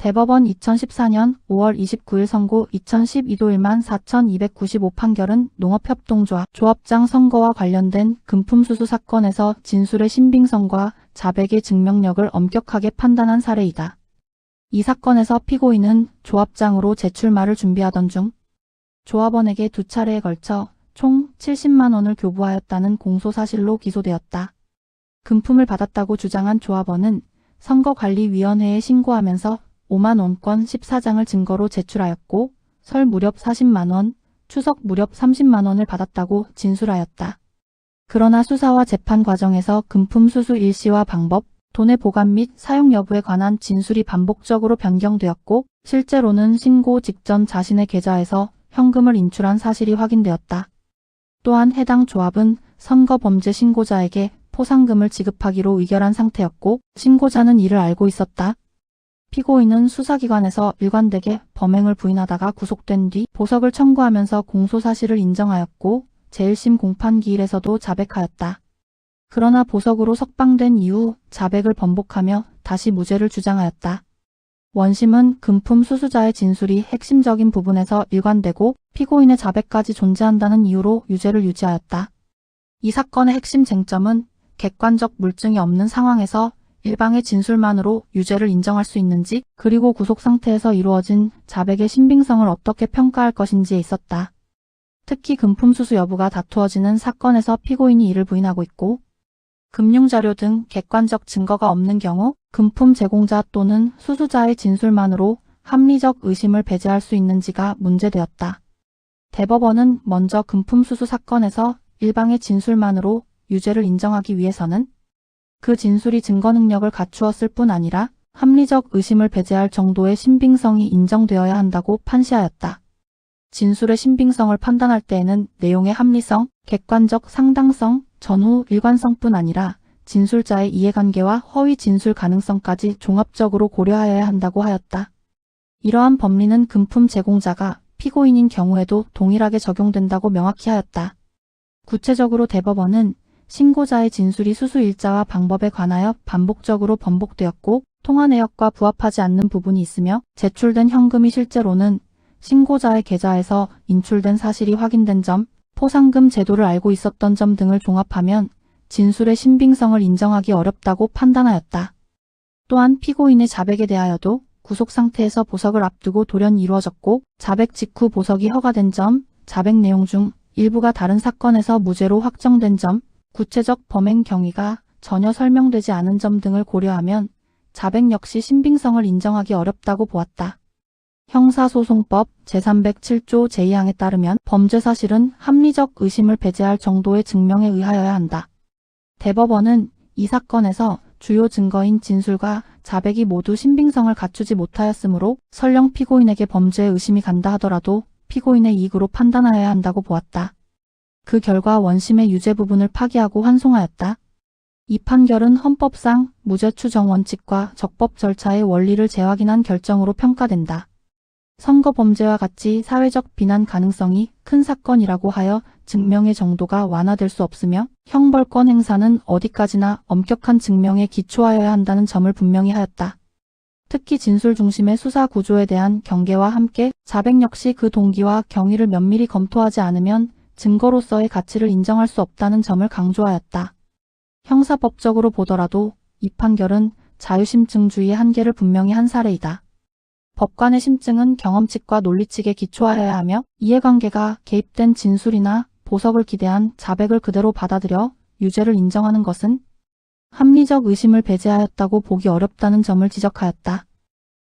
대법원 2014년 5월 29일 선고 2012도 14,295 판결은 농업협동조합 조합장 선거와 관련된 금품수수 사건에서 진술의 신빙성과 자백의 증명력을 엄격하게 판단한 사례이다. 이 사건에서 피고인은 조합장으로 재출마를 준비하던 중 조합원에게 2차례에 걸쳐 총 70만 원을 교부하였다는 공소사실로 기소되었다. 금품을 받았다고 주장한 조합원은 선거관리위원회에 신고하면서 5만 원권 14장을 증거로 제출하였고 설 무렵 40만 원, 추석 무렵 30만 원을 받았다고 진술하였다. 그러나 수사와 재판 과정에서 금품 수수 일시와 방법, 돈의 보관 및 사용 여부에 관한 진술이 반복적으로 변경되었고 실제로는 신고 직전 자신의 계좌에서 현금을 인출한 사실이 확인되었다. 또한 해당 조합은 선거범죄 신고자에게 포상금을 지급하기로 의결한 상태였고 신고자는 이를 알고 있었다. 피고인은 수사기관에서 일관되게 범행을 부인하다가 구속된 뒤 보석을 청구하면서 공소사실을 인정하였고 제1심 공판기일에서도 자백하였다. 그러나 보석으로 석방된 이후 자백을 번복하며 다시 무죄를 주장하였다. 원심은 금품 수수자의 진술이 핵심적인 부분에서 일관되고 피고인의 자백까지 존재한다는 이유로 유죄를 유지하였다. 이 사건의 핵심 쟁점은 객관적 물증이 없는 상황에서 일방의 진술만으로 유죄를 인정할 수 있는지 그리고 구속 상태에서 이루어진 자백의 신빙성을 어떻게 평가할 것인지에 있었다. 특히 금품 수수 여부가 다투어지는 사건에서 피고인이 이를 부인하고 있고 금융자료 등 객관적 증거가 없는 경우 금품 제공자 또는 수수자의 진술만으로 합리적 의심을 배제할 수 있는지가 문제되었다. 대법원은 먼저 금품 수수 사건에서 일방의 진술만으로 유죄를 인정하기 위해서는 그 진술이 증거 능력을 갖추었을 뿐 아니라 합리적 의심을 배제할 정도의 신빙성이 인정되어야 한다고 판시하였다. 진술의 신빙성을 판단할 때에는 내용의 합리성, 객관적 상당성, 전후 일관성뿐 아니라 진술자의 이해관계와 허위 진술 가능성까지 종합적으로 고려하여야 한다고 하였다. 이러한 법리는 금품 제공자가 피고인인 경우에도 동일하게 적용된다고 명확히 하였다. 구체적으로 대법원은 신고자의 진술이 수수 일자와 방법에 관하여 반복적으로 번복되었고 통화 내역과 부합하지 않는 부분이 있으며 제출된 현금이 실제로는 신고자의 계좌에서 인출된 사실이 확인된 점, 포상금 제도를 알고 있었던 점 등을 종합하면 진술의 신빙성을 인정하기 어렵다고 판단하였다. 또한 피고인의 자백에 대하여도 구속 상태에서 보석을 앞두고 돌연히 이루어졌고 자백 직후 보석이 허가된 점, 자백 내용 중 일부가 다른 사건에서 무죄로 확정된 점, 구체적 범행 경위가 전혀 설명되지 않은 점 등을 고려하면 자백 역시 신빙성을 인정하기 어렵다고 보았다. 형사소송법 제307조 제2항에 따르면 범죄 사실은 합리적 의심을 배제할 정도의 증명에 의하여야 한다. 대법원은 이 사건에서 주요 증거인 진술과 자백이 모두 신빙성을 갖추지 못하였으므로 설령 피고인에게 범죄에 의심이 간다 하더라도 피고인의 이익으로 판단하여야 한다고 보았다. 그 결과 원심의 유죄 부분을 파기하고 환송하였다. 이 판결은 헌법상 무죄 추정 원칙과 적법 절차의 원리를 재확인한 결정으로 평가된다. 선거범죄와 같이 사회적 비난 가능성이 큰 사건이라고 하여 증명의 정도가 완화될 수 없으며 형벌권 행사는 어디까지나 엄격한 증명에 기초하여야 한다는 점을 분명히 하였다. 특히 진술 중심의 수사 구조에 대한 경계와 함께 자백 역시 그 동기와 경위를 면밀히 검토하지 않으면 증거로서의 가치를 인정할 수 없다는 점을 강조하였다. 형사법적으로 보더라도 이 판결은 자유심증주의의 한계를 분명히 한 사례이다. 법관의 심증은 경험칙과 논리칙에 기초하여야 하며 이해관계가 개입된 진술이나 보석을 기대한 자백을 그대로 받아들여 유죄를 인정하는 것은 합리적 의심을 배제하였다고 보기 어렵다는 점을 지적하였다.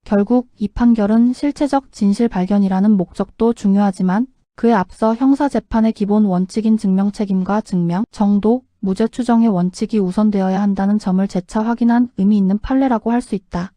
결국 이 판결은 실체적 진실 발견이라는 목적도 중요하지만 그에 앞서 형사재판의 기본 원칙인 증명책임과 증명, 정도, 무죄 추정의 원칙이 우선되어야 한다는 점을 재차 확인한 의미 있는 판례라고 할 수 있다.